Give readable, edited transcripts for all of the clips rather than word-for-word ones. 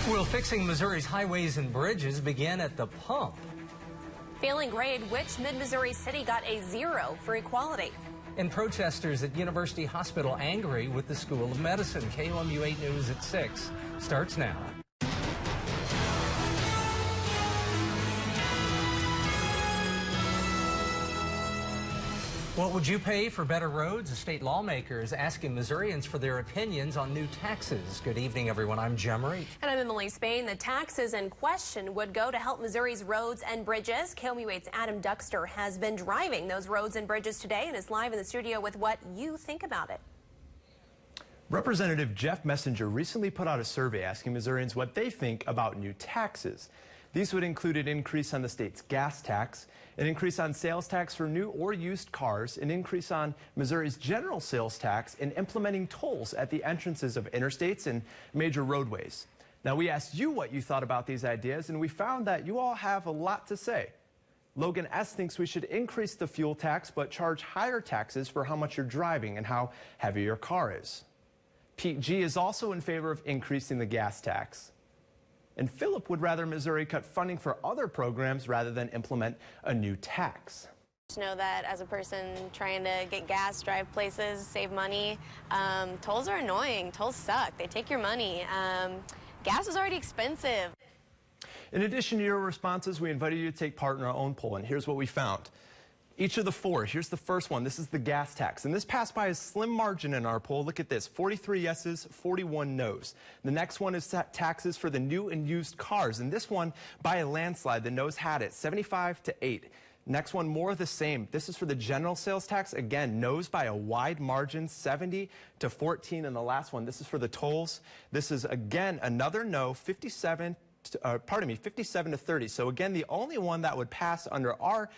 Will fixing Missouri's highways and bridges begin at the pump? Failing grade, which mid-Missouri city got a 0 for equality? And protesters at University Hospital angry with the School of Medicine. KOMU 8 News at 6 starts now. What would you pay for better roads? A state lawmaker is asking Missourians for their opinions on new taxes. Good evening, everyone. I'm Jem Reed. And I'm Emily Spain. The taxes in question would go to help Missouri's roads and bridges. KOMU 8's Adam Duxter has been driving those roads and bridges today and is live in the studio with what you think about it. Representative Jeff Messenger recently put out a survey asking Missourians what they think about new taxes. These would include an increase on the state's gas tax, an increase on sales tax for new or used cars, an increase on Missouri's general sales tax, and implementing tolls at the entrances of interstates and major roadways. Now, we asked you what you thought about these ideas, and we found that you all have a lot to say. Logan S. thinks we should increase the fuel tax, but charge higher taxes for how much you're driving and how heavy your car is. Pete G. is also in favor of increasing the gas tax. And Philip would rather Missouri cut funding for other programs rather than implement a new tax. Just know that as a person trying to get gas, drive places, save money, tolls are annoying. Tolls suck. They take your money. Gas is already expensive. In addition to your responses, we invited you to take part in our own poll, and here's what we found. Each of the four, here's the first one. This is the gas tax. And this passed by a slim margin in our poll. Look at this, 43 yeses, 41 noes. The next one is taxes for the new and used cars. And this one, by a landslide, the noes had it, 75-8. Next one, more of the same. This is for the general sales tax. Again, noes by a wide margin, 70-14. And the last one, this is for the tolls. This is, again, another no, 57-30. So again, the only one that would pass under our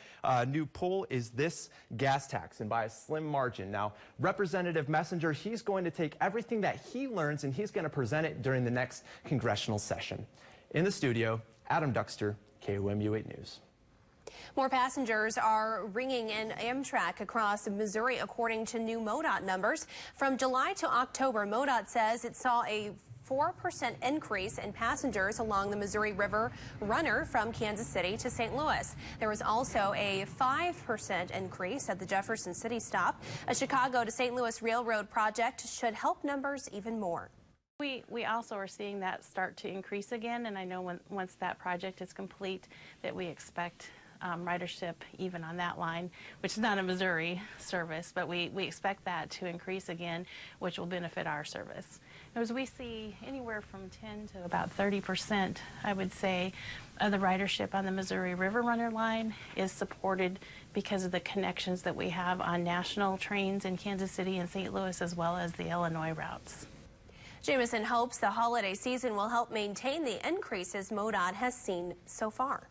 new poll is this gas tax, and by a slim margin. Now, Representative Messenger, he's going to take everything that he learns and he's going to present it during the next congressional session. In the studio, Adam Duxter, KOMU 8 News. More passengers are ringing in Amtrak across Missouri, according to new MoDOT numbers. From July to October, MoDOT says it saw a 4% increase in passengers along the Missouri River Runner from Kansas City to St. Louis. There was also a 5% increase at the Jefferson City stop. A Chicago to St. Louis Railroad project should help numbers even more. We also are seeing that start to increase again, and I know once that project is complete that we expect ridership even on that line, which is not a Missouri service, but we expect that to increase again, which will benefit our service. As we see anywhere from 10 to about 30%, I would say, of the ridership on the Missouri River Runner line is supported because of the connections that we have on national trains in Kansas City and St. Louis, as well as the Illinois routes. Jamison hopes the holiday season will help maintain the increases MoDOT has seen so far.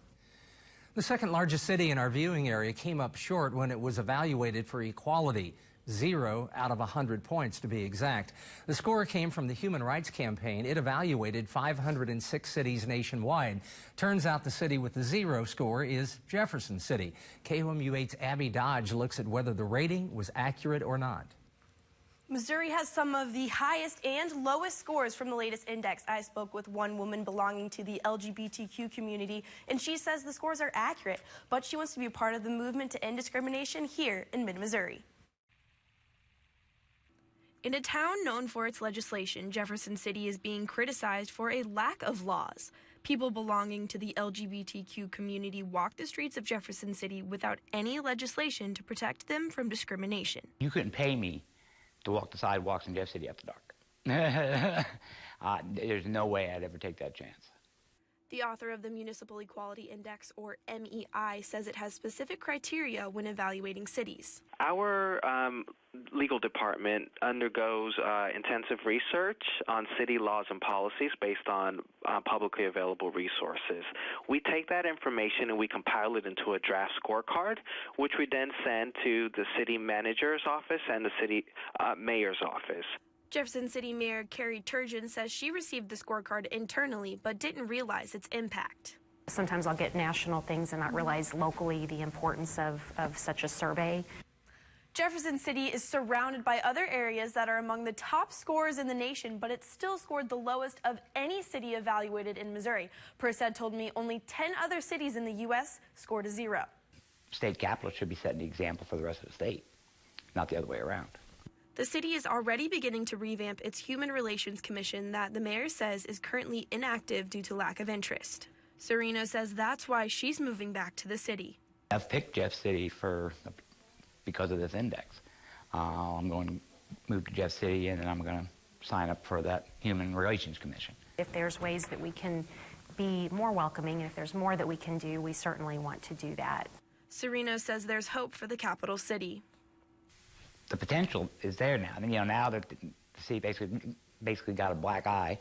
The second largest city in our viewing area came up short when it was evaluated for equality. 0 out of 100 points, to be exact. The score came from the Human Rights Campaign. It evaluated 506 cities nationwide. Turns out the city with the 0 score is Jefferson City. KOMU 8's Abby Dodge looks at whether the rating was accurate or not. Missouri has some of the highest and lowest scores from the latest index. I spoke with one woman belonging to the LGBTQ community, and she says the scores are accurate, but she wants to be a part of the movement to end discrimination here in mid-Missouri. In a town known for its legislation, Jefferson City is being criticized for a lack of laws. People belonging to the LGBTQ community walk the streets of Jefferson City without any legislation to protect them from discrimination. You couldn't pay me to walk the sidewalks in Jeff City after dark. There's no way I'd ever take that chance. The author of the Municipal Equality Index, or MEI, says it has specific criteria when evaluating cities. Our legal department undergoes intensive research on city laws and policies based on publicly available resources. We take that information and we compile it into a draft scorecard, which we then send to the city manager's office and the city mayor's office. Jefferson City Mayor Carrie Turgeon says she received the scorecard internally but didn't realize its impact. Sometimes I'll get national things and not realize locally the importance of such a survey. Jefferson City is surrounded by other areas that are among the top scorers in the nation, but it still scored the lowest of any city evaluated in Missouri. Persaud told me only 10 other cities in the U.S. scored a 0. State capitals should be setting the example for the rest of the state, not the other way around. The city is already beginning to revamp its Human Relations Commission that the mayor says is currently inactive due to lack of interest. Serino says that's why she's moving back to the city. I've picked Jeff City because of this index. I'm going to move to Jeff City, and then I'm going to sign up for that Human Relations Commission. If there's ways that we can be more welcoming, and if there's more that we can do, we certainly want to do that. Serino says there's hope for the capital city. The potential is there now. And, now that the city basically got a black eye,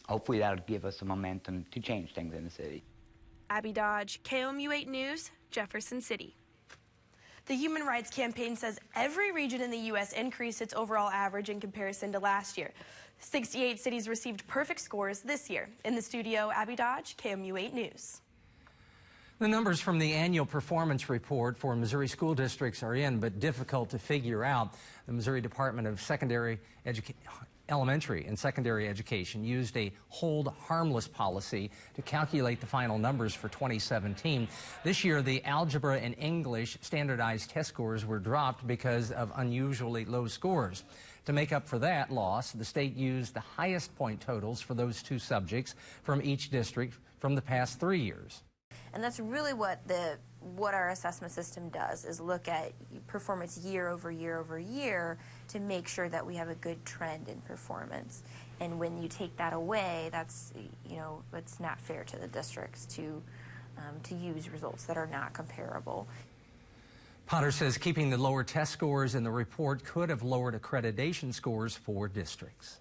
hopefully that'll give us some momentum to change things in the city. Abby Dodge, KOMU 8 News, Jefferson City. The Human Rights Campaign says every region in the U.S. increased its overall average in comparison to last year. 68 cities received perfect scores this year. In the studio, Abby Dodge, KOMU 8 News. The numbers from the annual performance report for Missouri school districts are in, but difficult to figure out. The Missouri Department of Elementary and Secondary Education used a hold harmless policy to calculate the final numbers for 2017. This year, the algebra and English standardized test scores were dropped because of unusually low scores. To make up for that loss, the state used the highest point totals for those two subjects from each district from the past 3 years. And that's really what our assessment system does, is look at performance year over year over year to make sure that we have a good trend in performance. And when you take that away, that's, it's not fair to the districts to use results that are not comparable. Potter says keeping the lower test scores in the report could have lowered accreditation scores for districts.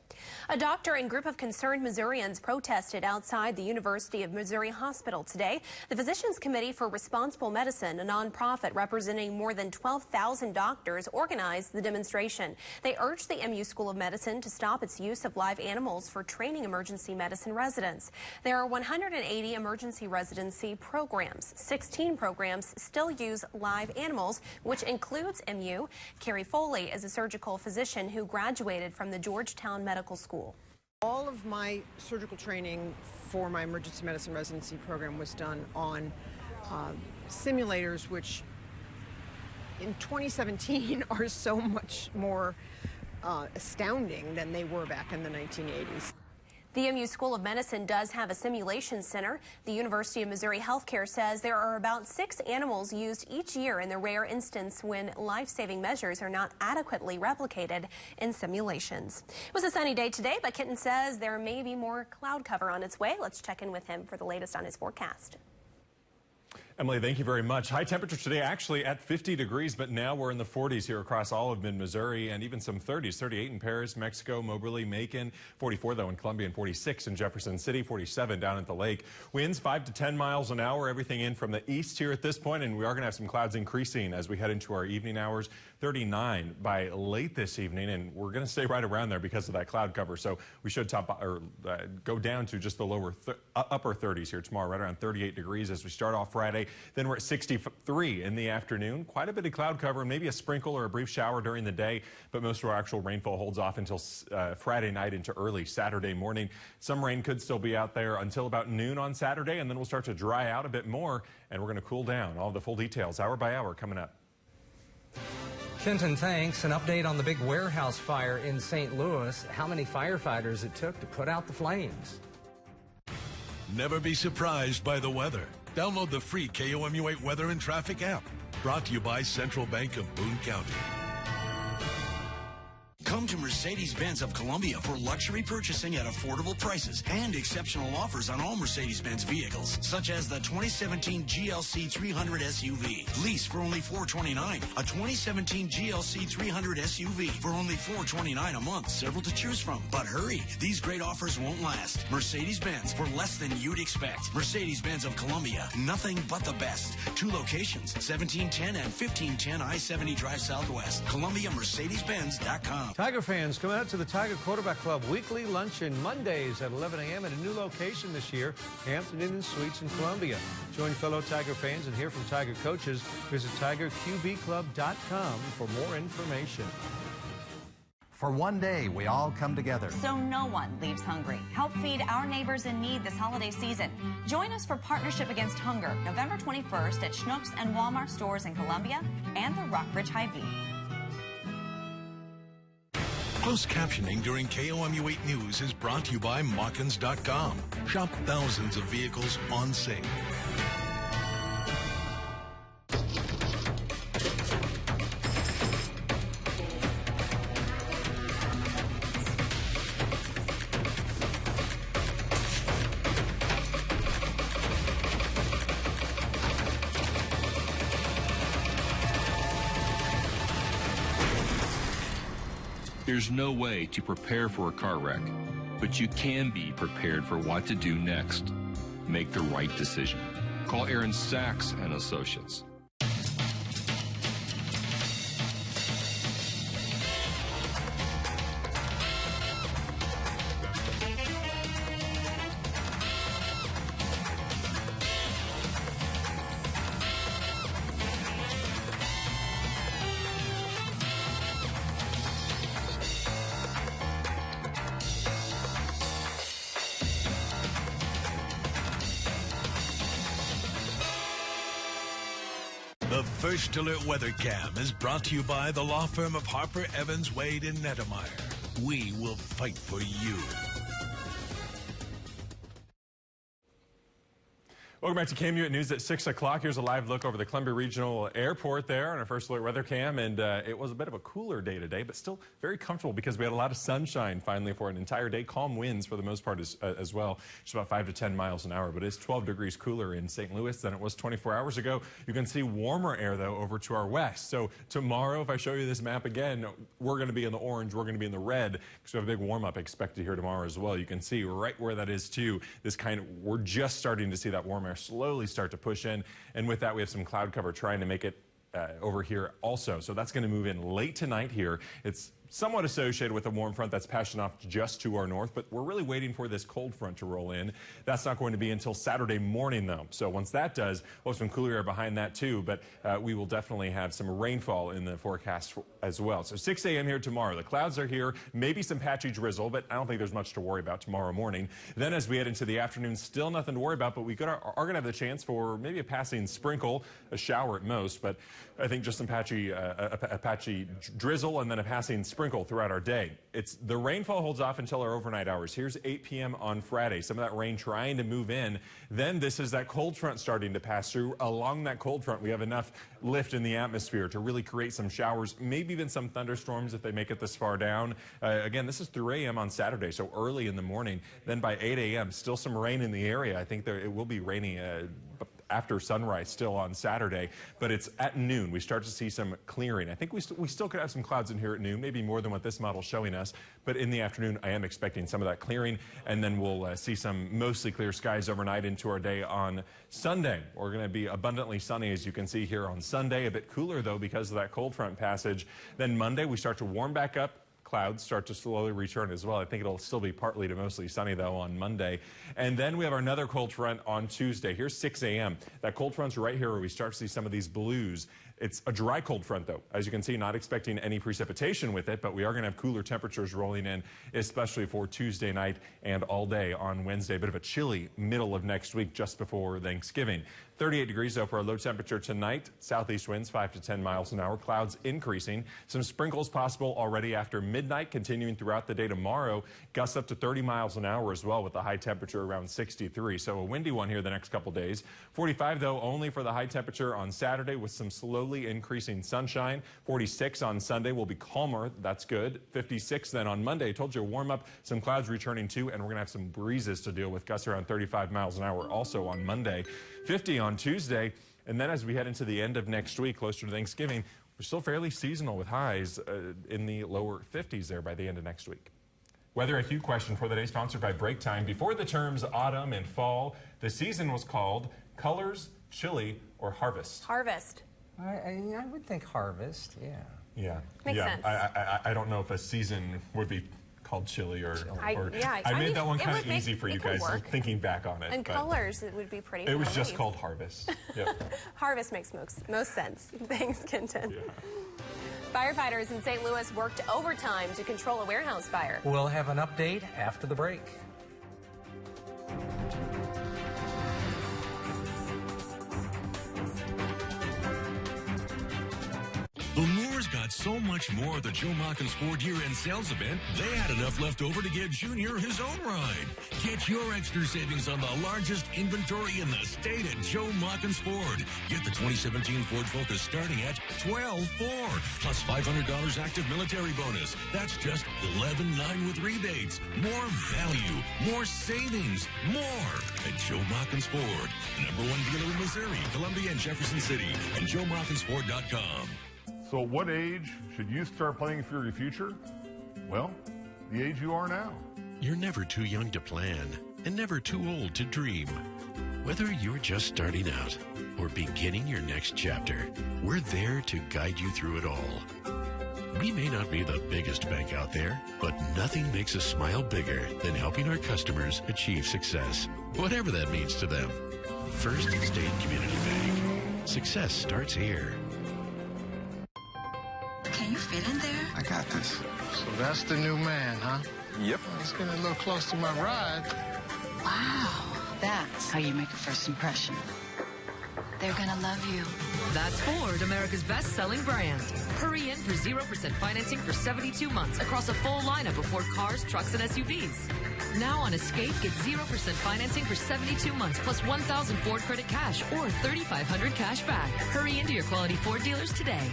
A doctor and group of concerned Missourians protested outside the University of Missouri Hospital today. The Physicians Committee for Responsible Medicine, a nonprofit representing more than 12,000 doctors, organized the demonstration. They urged the MU School of Medicine to stop its use of live animals for training emergency medicine residents. There are 180 emergency residency programs. 16 programs still use live animals, which includes MU. Carrie Foley is a surgical physician who graduated from the Georgetown Medical School. All of my surgical training for my emergency medicine residency program was done on simulators, which in 2017 are so much more astounding than they were back in the 1980s. The MU School of Medicine does have a simulation center. The University of Missouri Healthcare says there are about 6 animals used each year in the rare instance when life-saving measures are not adequately replicated in simulations. It was a sunny day today, but Kitten says there may be more cloud cover on its way. Let's check in with him for the latest on his forecast. Emily, thank you very much. High temperature today actually at 50 degrees, but now we're in the 40s here across all of mid-Missouri, and even some 30s, 38 in Paris, Mexico, Moberly, Macon, 44 though in Columbia, and 46 in Jefferson City, 47 down at the lake. Winds 5 to 10 miles an hour, everything in from the east here at this point, and we are going to have some clouds increasing as we head into our evening hours. 39 by late this evening, and we're going to stay right around there because of that cloud cover. So we should go down to just the upper 30s here tomorrow, right around 38 degrees as we start off Friday. Then we're at 63 in the afternoon. Quite a bit of cloud cover, and maybe a sprinkle or a brief shower during the day, but most of our actual rainfall holds off until Friday night into early Saturday morning. Some rain could still be out there until about noon on Saturday, and then we'll start to dry out a bit more, and we're going to cool down. All the full details hour by hour coming up. Kenton, thanks. An update on the big warehouse fire in St. Louis. How many firefighters it took to put out the flames. Never be surprised by the weather. Download the free KOMU8 Weather and Traffic app. Brought to you by Central Bank of Boone County. Come to Mercedes-Benz of Columbia for luxury purchasing at affordable prices and exceptional offers on all Mercedes-Benz vehicles, such as the 2017 GLC 300 SUV. Lease for only $429. A 2017 GLC 300 SUV for only $429 a month. Several to choose from. But hurry, these great offers won't last. Mercedes-Benz for less than you'd expect. Mercedes-Benz of Columbia. Nothing but the best. 2 locations, 1710 and 1510 I-70 Drive Southwest. ColumbiaMercedes-Benz.com. Tiger fans, come out to the Tiger Quarterback Club weekly luncheon Mondays at 11 a.m. at a new location this year, Hampton Inn and Suites in Columbia. Join fellow Tiger fans and hear from Tiger coaches. Visit TigerQBClub.com for more information. For one day, we all come together. So no one leaves hungry. Help feed our neighbors in need this holiday season. Join us for Partnership Against Hunger, November 21st at Schnucks and Walmart stores in Columbia and the Rockbridge Hy-Vee. Closed captioning during KOMU 8 News is brought to you by Mawkins.com. Shop thousands of vehicles on sale. There's no way to prepare for a car wreck, but you can be prepared for what to do next. Make the right decision. Call Aaron Sachs and Associates. The First Alert Weather Cam is brought to you by the law firm of Harper, Evans, Wade, and Nettemeyer. We will fight for you. Welcome back to KMU at News at 6 o'clock. Here's a live look over the Columbia Regional Airport there on our First Alert Weather Cam. And it was a bit of a cooler day today, but still very comfortable because we had a lot of sunshine finally for an entire day. Calm winds for the most part as well, just about 5 to 10 miles an hour. But it's 12 degrees cooler in St. Louis than it was 24 hours ago. You can see warmer air, though, over to our west. So tomorrow, if I show you this map again, we're going to be in the orange. We're going to be in the red because we have a big warm-up expected here tomorrow as well. You can see right where that is, too. We're just starting to see that warm air slowly start to push in, and with that we have some cloud cover trying to make it over here also. So that's going to move in late tonight here. It's somewhat associated with a warm front that's passing off just to our north, but we're really waiting for this cold front to roll in. That's not going to be until Saturday morning, though. So once that does, we'll have some cooler air behind that, too, but we will definitely have some rainfall in the forecast as well. So 6 a.m. here tomorrow. The clouds are here, maybe some patchy drizzle, but I don't think there's much to worry about tomorrow morning. Then as we head into the afternoon, still nothing to worry about, but we are going to have the chance for maybe a passing sprinkle, a shower at most, but I think just some patchy drizzle and then a passing sprinkle throughout our day. The rainfall holds off until our overnight hours. Here's 8 p.m. on Friday. Some of that rain trying to move in. Then this is that cold front starting to pass through. Along that cold front, we have enough lift in the atmosphere to really create some showers, maybe even some thunderstorms if they make it this far down. Again, this is 3 a.m. on Saturday, so early in the morning. Then by 8 a.m., still some rain in the area. I think it will be rainy after sunrise still on Saturday, but it's at noon. We start to see some clearing. I think we still could have some clouds in here at noon, maybe more than what this model's showing us, but in the afternoon, I am expecting some of that clearing, and then we'll see some mostly clear skies overnight into our day on Sunday. We're going to be abundantly sunny, as you can see here on Sunday, a bit cooler, though, because of that cold front passage. Then Monday, we start to warm back up. Clouds start to slowly return as well. I think it'll still be partly to mostly sunny, though, on Monday. And then we have another cold front on Tuesday. Here's 6 a.m. That cold front's right here where we start to see some of these blues. It's a dry cold front, though. As you can see, not expecting any precipitation with it, but we are going to have cooler temperatures rolling in, especially for Tuesday night and all day on Wednesday. A bit of a chilly middle of next week just before Thanksgiving. 38 degrees, though, for our low temperature tonight. Southeast winds 5 to 10 miles an hour. Clouds increasing. Some sprinkles possible already after midnight, continuing throughout the day tomorrow. Gusts up to 30 miles an hour as well, with the high temperature around 63. So a windy one here the next couple days. 45, though, only for the high temperature on Saturday with some slowly increasing sunshine. 46 on Sunday will be calmer. That's good. 56 then on Monday. I told you a warm up. Some clouds returning too, and we're going to have some breezes to deal with. Gusts around 35 miles an hour also on Monday. 50 on Tuesday. And then as we head into the end of next week, closer to Thanksgiving, we're still fairly seasonal with highs in the lower 50s there by the end of next week. Weather IQ question for the day, sponsored by Break Time. Before the terms autumn and fall, the season was called colors, chili, or harvest? Harvest. I would think harvest, yeah. Yeah. Makes yeah. sense. I don't know if a season would be called chili or I made mean, that one it kind of would make- easy for it you could guys work. thinking back on it. And but colors, it would be pretty. it was for just leaves. called Harvest. Yep. Harvest makes most sense. Thanks, Kenton. Firefighters in St. Louis worked overtime to control a warehouse fire. We'll have an update after the break. Lemore's got so much more at the Joe Mockins Ford year-end sales event, they had enough left over to get Junior his own ride. Get your extra savings on the largest inventory in the state at Joe Mockins Ford. Get the 2017 Ford Focus starting at $12,400 plus $500 active military bonus. That's just $11,900 with rebates. More value, more savings, more at Joe Mockins Ford, the #1 dealer in Missouri, Columbia, and Jefferson City, and JoeMockinsFord.com. So at what age should you start planning for your future? Well, the age you are now. You're never too young to plan and never too old to dream. Whether you're just starting out or beginning your next chapter, we're there to guide you through it all. We may not be the biggest bank out there, but nothing makes us smile bigger than helping our customers achieve success, whatever that means to them. First State Community Bank. Success starts here. Can you fit in there? I got this. So that's the new man, huh? Yep. He's getting a little close to my ride. Wow, that's how you make a first impression. They're gonna love you. That's Ford, America's best-selling brand. Hurry in for 0% financing for 72 months across a full lineup of Ford cars, trucks, and SUVs. Now on Escape, get 0% financing for 72 months plus $1,000 Ford credit cash or $3,500 cash back. Hurry into your quality Ford dealers today.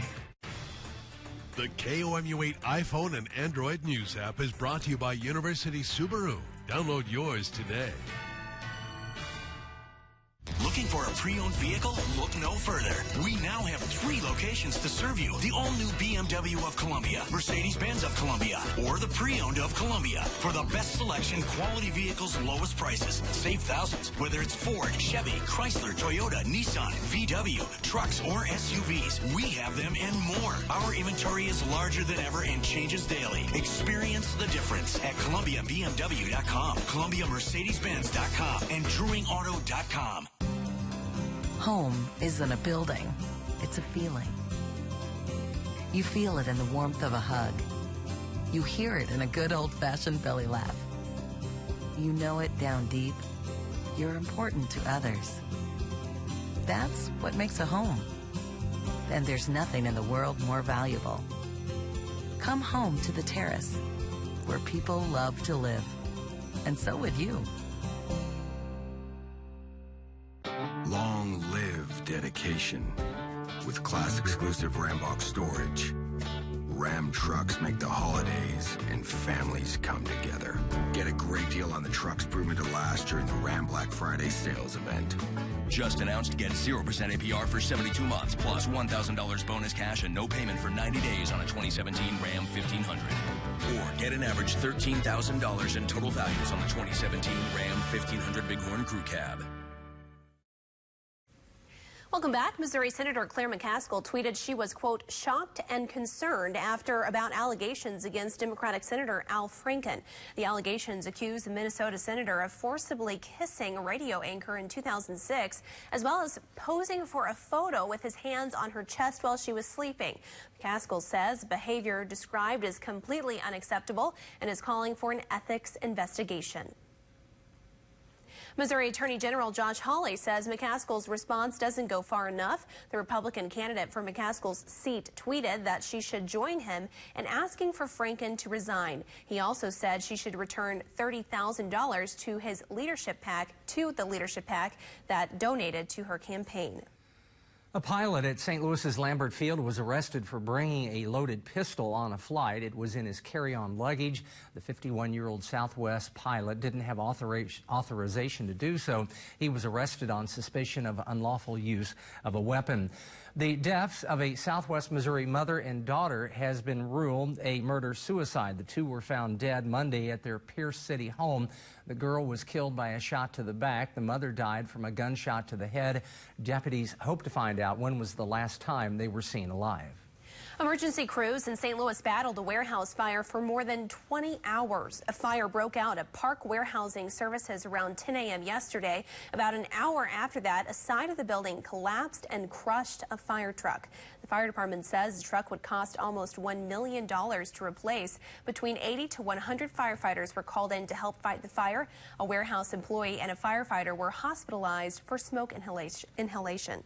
The KOMU8 iPhone and Android News app is brought to you by University Subaru. Download yours today. Looking for a pre-owned vehicle? Look no further. We now have 3 locations to serve you. The all-new BMW of Columbia, Mercedes-Benz of Columbia, or the pre-owned of Columbia. For the best selection, quality vehicles, lowest prices. Save thousands, whether it's Ford, Chevy, Chrysler, Toyota, Nissan, VW, trucks, or SUVs. We have them and more. Our inventory is larger than ever and changes daily. Experience the difference at ColumbiaBMW.com, ColumbiaMercedes-Benz.com, and DrewingAuto.com. Home isn't a building, it's a feeling. You feel it in the warmth of a hug. You hear it in a good old-fashioned belly laugh. You know it down deep. You're important to others. That's what makes a home. And there's nothing in the world more valuable. Come home to the Terrace, where people love to live. And so would you. Long live dedication. With class-exclusive Rambox storage, Ram trucks make the holidays and families come together. Get a great deal on the trucks proven to last during the Ram Black Friday sales event. Just announced, get 0% APR for 72 months, plus $1,000 bonus cash and no payment for 90 days on a 2017 Ram 1500. Or get an average $13,000 in total values on the 2017 Ram 1500 Bighorn Crew Cab. Welcome back. Missouri Senator Claire McCaskill tweeted she was, quote, shocked and concerned about allegations against Democratic Senator Al Franken. The allegations accuse the Minnesota senator of forcibly kissing a radio anchor in 2006, as well as posing for a photo with his hands on her chest while she was sleeping. McCaskill says behavior described as completely unacceptable and is calling for an ethics investigation. Missouri Attorney General Josh Hawley says McCaskill's response doesn't go far enough. The Republican candidate for McCaskill's seat tweeted that she should join him in asking for Franken to resign. He also said she should return $30,000 to the leadership PAC that donated to her campaign. A pilot at St. Louis's Lambert Field was arrested for bringing a loaded pistol on a flight. It was in his carry-on luggage. The 51-year-old Southwest pilot didn't have authorization to do so. He was arrested on suspicion of unlawful use of a weapon. The deaths of a Southwest Missouri mother and daughter has been ruled a murder-suicide. The two were found dead Monday at their Pierce City home. The girl was killed by a shot to the back. The mother died from a gunshot to the head. Deputies hope to find out when was the last time they were seen alive. Emergency crews in St. Louis battled a warehouse fire for more than 20 hours. A fire broke out at Park Warehousing Services around 10 a.m. yesterday. About an hour after that, a side of the building collapsed and crushed a fire truck. The fire department says the truck would cost almost $1 million to replace. Between 80 to 100 firefighters were called in to help fight the fire. A warehouse employee and a firefighter were hospitalized for smoke inhalation.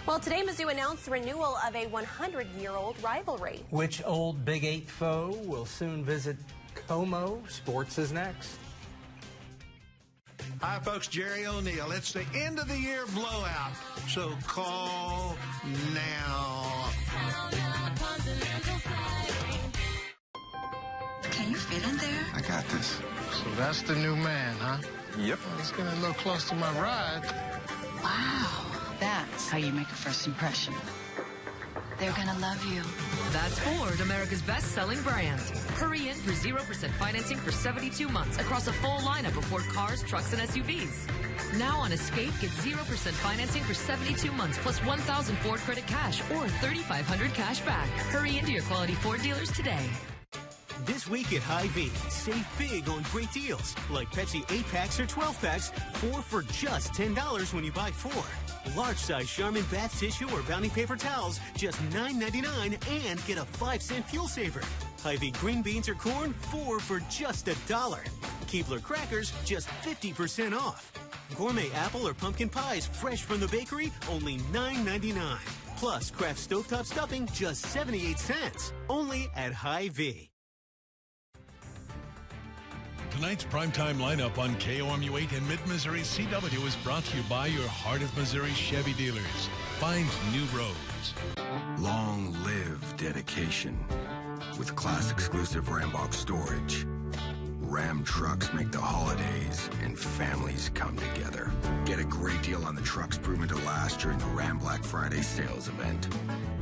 Well, today Mizzou announced the renewal of a 100-year-old rivalry. Which old Big 8 foe will soon visit Como? Sports is next. Hi, folks. Jerry O'Neill. It's the end of the year blowout, so call now. Can you fit in there? I got this. So that's the new man, huh? Yep. Well, it's getting a little close to my ride. Wow. That's how you make a first impression. They're gonna love you. That's Ford, America's best-selling brand. Hurry in for 0% financing for 72 months across a full lineup of Ford cars, trucks, and SUVs. Now on Escape, get 0% financing for 72 months plus 1,000 Ford credit cash or 3,500 cash back. Hurry into your quality Ford dealers today. This week at Hy-Vee, save big on great deals, like Pepsi 8-packs or 12-packs, 4 for just $10 when you buy 4. Large-size Charmin bath tissue or Bounty paper towels, just $9.99, and get a 5-cent fuel saver. Hy-Vee green beans or corn, 4 for just $1. Keebler crackers, just 50% off. Gourmet apple or pumpkin pies, fresh from the bakery, only $9.99. Plus, Kraft stovetop stuffing, just 78 cents. Only at Hy-Vee. Tonight's primetime lineup on KOMU8 and Mid-Missouri CW is brought to you by your Heart of Missouri Chevy dealers. Find new roads. Long live dedication. With class-exclusive Ram box storage, Ram trucks make the holidays and families come together. Get a great deal on the trucks proven to last during the Ram Black Friday sales event.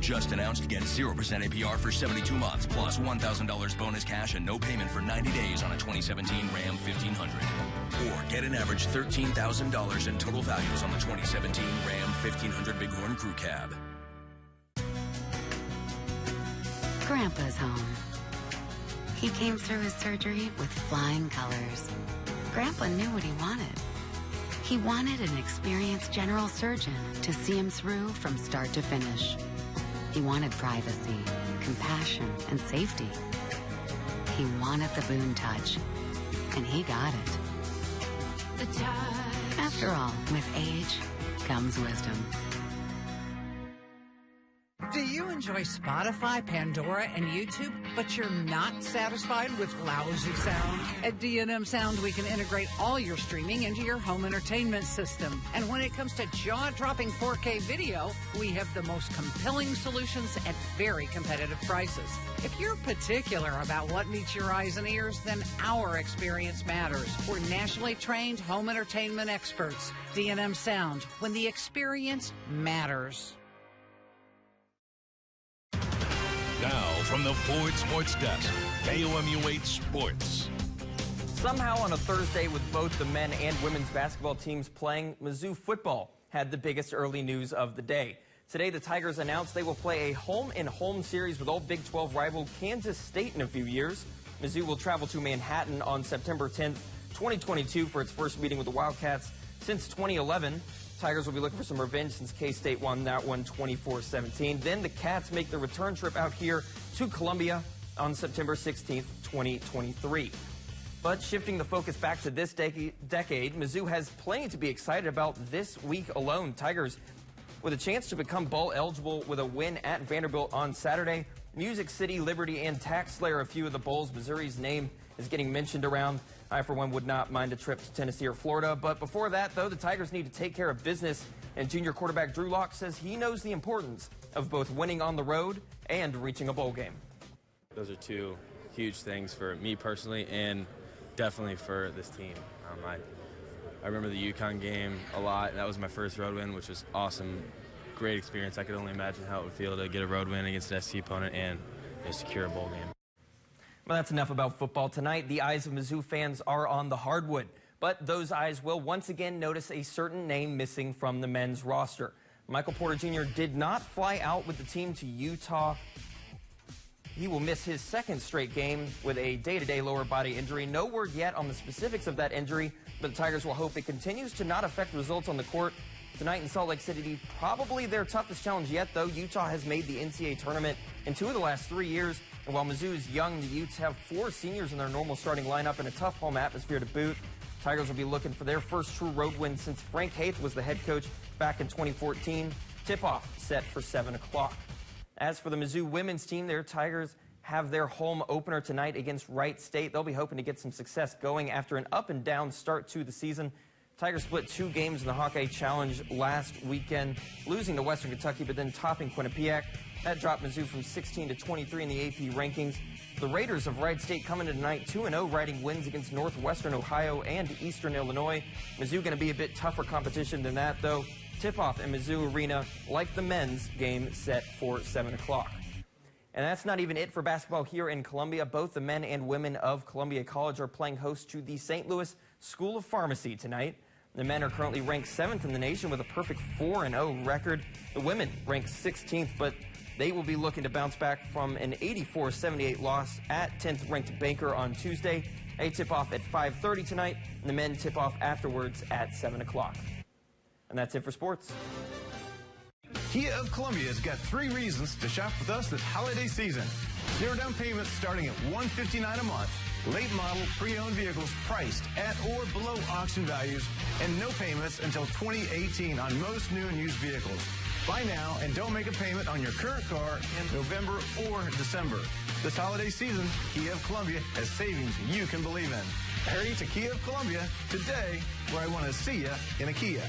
Just announced, get 0% APR for 72 months, plus $1,000 bonus cash and no payment for 90 days on a 2017 Ram 1500. Or get an average $13,000 in total values on the 2017 Ram 1500 Bighorn Crew Cab. Grandpa's home. He came through his surgery with flying colors. Grandpa knew what he wanted. He wanted an experienced general surgeon to see him through from start to finish. He wanted privacy, compassion, and safety. He wanted the Boone touch, and he got it. After all, with age comes wisdom. Do you enjoy Spotify, Pandora, and YouTube, but you're not satisfied with lousy sound? At D&M Sound, we can integrate all your streaming into your home entertainment system. And when it comes to jaw-dropping 4K video, we have the most compelling solutions at very competitive prices. If you're particular about what meets your eyes and ears, then our experience matters. We're nationally trained home entertainment experts. D&M Sound, when the experience matters. Now, from the Ford Sports Desk, KOMU8 Sports. Somehow on a Thursday with both the men and women's basketball teams playing, Mizzou football had the biggest early news of the day. Today, the Tigers announced they will play a home-and-home series with old Big 12 rival Kansas State in a few years. Mizzou will travel to Manhattan on September 10th, 2022 for its first meeting with the Wildcats since 2011. Tigers will be looking for some revenge since K-State won that one 24-17. Then the Cats make the return trip out here to Columbia on September 16th, 2023. But shifting the focus back to this decade, Mizzou has plenty to be excited about this week alone. Tigers with a chance to become bowl eligible with a win at Vanderbilt on Saturday. Music City, Liberty, and TaxSlayer, a few of the bowls Missouri's name is getting mentioned around. I, for one, would not mind a trip to Tennessee or Florida. But before that, though, the Tigers need to take care of business. And junior quarterback Drew Lock says he knows the importance of both winning on the road and reaching a bowl game. Those are two huge things for me personally and definitely for this team. I remember the UConn game a lot. That was my first road win, which was awesome. Great experience. I could only imagine how it would feel to get a road win against an SC opponent and secure a bowl game. Well, that's enough about football tonight. The eyes of Mizzou fans are on the hardwood, but those eyes will once again notice a certain name missing from the men's roster. Michael Porter Jr. did not fly out with the team to Utah. He will miss his second straight game with a day-to-day lower body injury. No word yet on the specifics of that injury, but the Tigers will hope it continues to not affect results on the court. Tonight in Salt Lake City, probably their toughest challenge yet, though. Utah has made the NCAA tournament in 2 of the last 3 years. And while Mizzou is young, the Utes have 4 seniors in their normal starting lineup and a tough home atmosphere to boot. Tigers will be looking for their first true road win since Frank Haith was the head coach back in 2014. Tip-off set for 7 o'clock. As for the Mizzou women's team, their Tigers have their home opener tonight against Wright State. They'll be hoping to get some success going after an up-and-down start to the season. Tigers split 2 games in the Hawkeye Challenge last weekend, losing to Western Kentucky, but then topping Quinnipiac. That dropped Mizzou from 16 to 23 in the AP rankings. The Raiders of Wright State coming in tonight 2-0, riding wins against Northwestern Ohio and Eastern Illinois. Mizzou going to be a bit tougher competition than that, though. Tip-off in Mizzou Arena, like the men's game, set for 7 o'clock. And that's not even it for basketball here in Columbia. Both the men and women of Columbia College are playing host to the St. Louis School of Pharmacy tonight. The men are currently ranked 7th in the nation with a perfect 4-0 record. The women ranked 16th, but they will be looking to bounce back from an 84-78 loss at 10th ranked Baker on Tuesday. They tip off at 5:30 tonight, and the men tip off afterwards at 7 o'clock. And that's it for sports. Kia of Columbia has got 3 reasons to shop with us this holiday season. 0 down payments starting at $159 a month. Late model pre-owned vehicles priced at or below auction values, and no payments until 2018 on most new and used vehicles. Buy now and don't make a payment on your current car in November or December. This holiday season, Kia of Columbia has savings you can believe in. Hurry to Kia of Columbia today, where I want to see you in a Kia.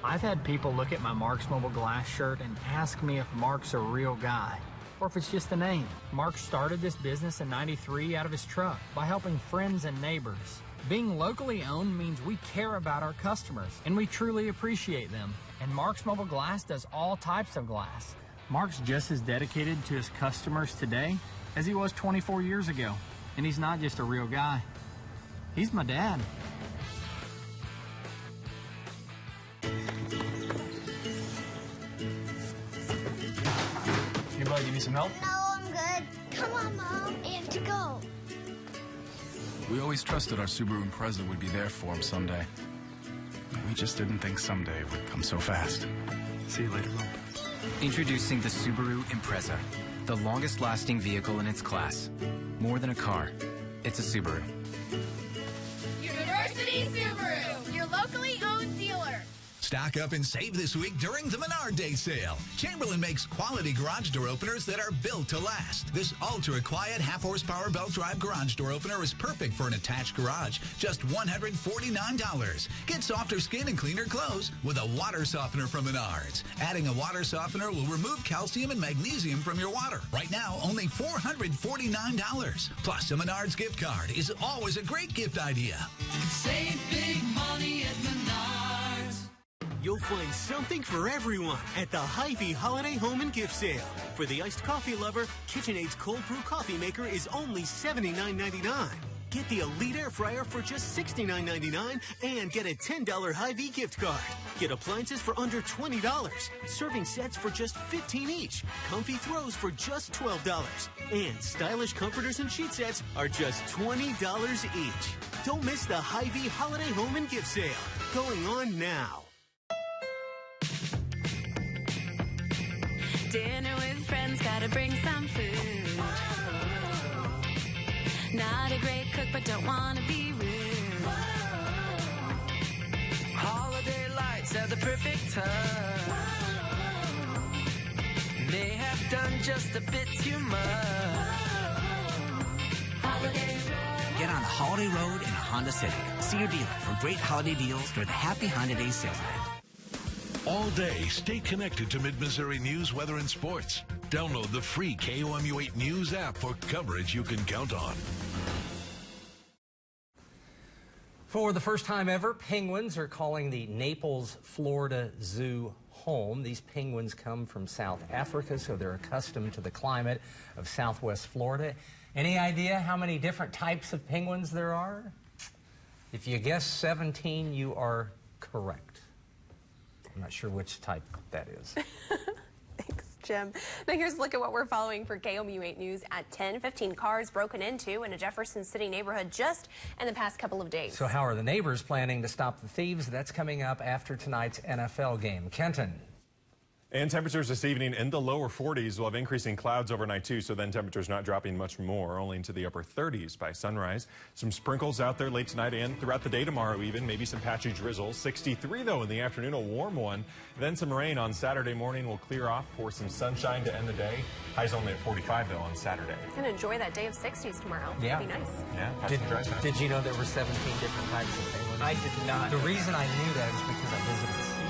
I've had people look at my Marks Mobile Glass shirt and ask me if Mark's a real guy, or if it's just a name. Mark started this business in '93 out of his truck by helping friends and neighbors. Being locally owned means we care about our customers, and we truly appreciate them. And Mark's Mobile Glass does all types of glass. Mark's just as dedicated to his customers today as he was 24 years ago. And he's not just a real guy. He's my dad. Anybody give me some help? No, I'm good. Come on, Mom. I have to go. We always trusted our Subaru Impreza would be there for him someday. We just didn't think someday would come so fast. See you later, Mom. Introducing the Subaru Impreza, the longest-lasting vehicle in its class. More than a car, it's a Subaru. University Subaru, your locally owned dealer. Stock up and save this week during the Menard Day sale. Chamberlain makes quality garage door openers that are built to last. This ultra-quiet half-horsepower belt drive garage door opener is perfect for an attached garage. Just $149. Get softer skin and cleaner clothes with a water softener from Menards. Adding a water softener will remove calcium and magnesium from your water. Right now, only $449. Plus, a Menards gift card is always a great gift idea. Save big money at Menards. You'll find something for everyone at the Hy-Vee Holiday Home and Gift Sale. For the iced coffee lover, KitchenAid's cold brew coffee maker is only $79.99. Get the Elite Air Fryer for just $69.99 and get a $10 Hy-Vee gift card. Get appliances for under $20. Serving sets for just $15 each. Comfy throws for just $12. And stylish comforters and sheet sets are just $20 each. Don't miss the Hy-Vee Holiday Home and Gift Sale. Going on now. Dinner with friends, gotta bring some food. Not a great cook, but don't wanna be rude. Holiday lights are the perfect touch. May have done just a bit too much. Get on the Holiday Road in a Honda Civic. See your dealer for great holiday deals during the Happy Honda Days sales event. All day, stay connected to Mid-Missouri news, weather, and sports. Download the free KOMU8 News app for coverage you can count on. For the first time ever, penguins are calling the Naples, Florida Zoo home. These penguins come from South Africa, so they're accustomed to the climate of Southwest Florida. Any idea how many different types of penguins there are? If you guess 17, you are correct. I'm not sure which type that is. Jim. Now here's a look at what we're following for KOMU 8 News at 10. 15 cars broken into in a Jefferson City neighborhood just in the past couple of days. So how are the neighbors planning to stop the thieves? That's coming up after tonight's NFL game. Kenton. And temperatures this evening in the lower 40s. We'll have increasing clouds overnight too, so then temperatures not dropping much more, only into the upper 30s by sunrise. Some sprinkles out there late tonight and throughout the day tomorrow even, maybe some patchy drizzle. 63 though in the afternoon, a warm one. Then some rain on Saturday morning will clear off for some sunshine to end the day. Highs only at 45 though on Saturday. You can enjoy that day of 60s tomorrow. Yeah. It'll be nice. Yeah. Did you know there were 17 different types of penguins? I did not. The reason I knew that is because I visited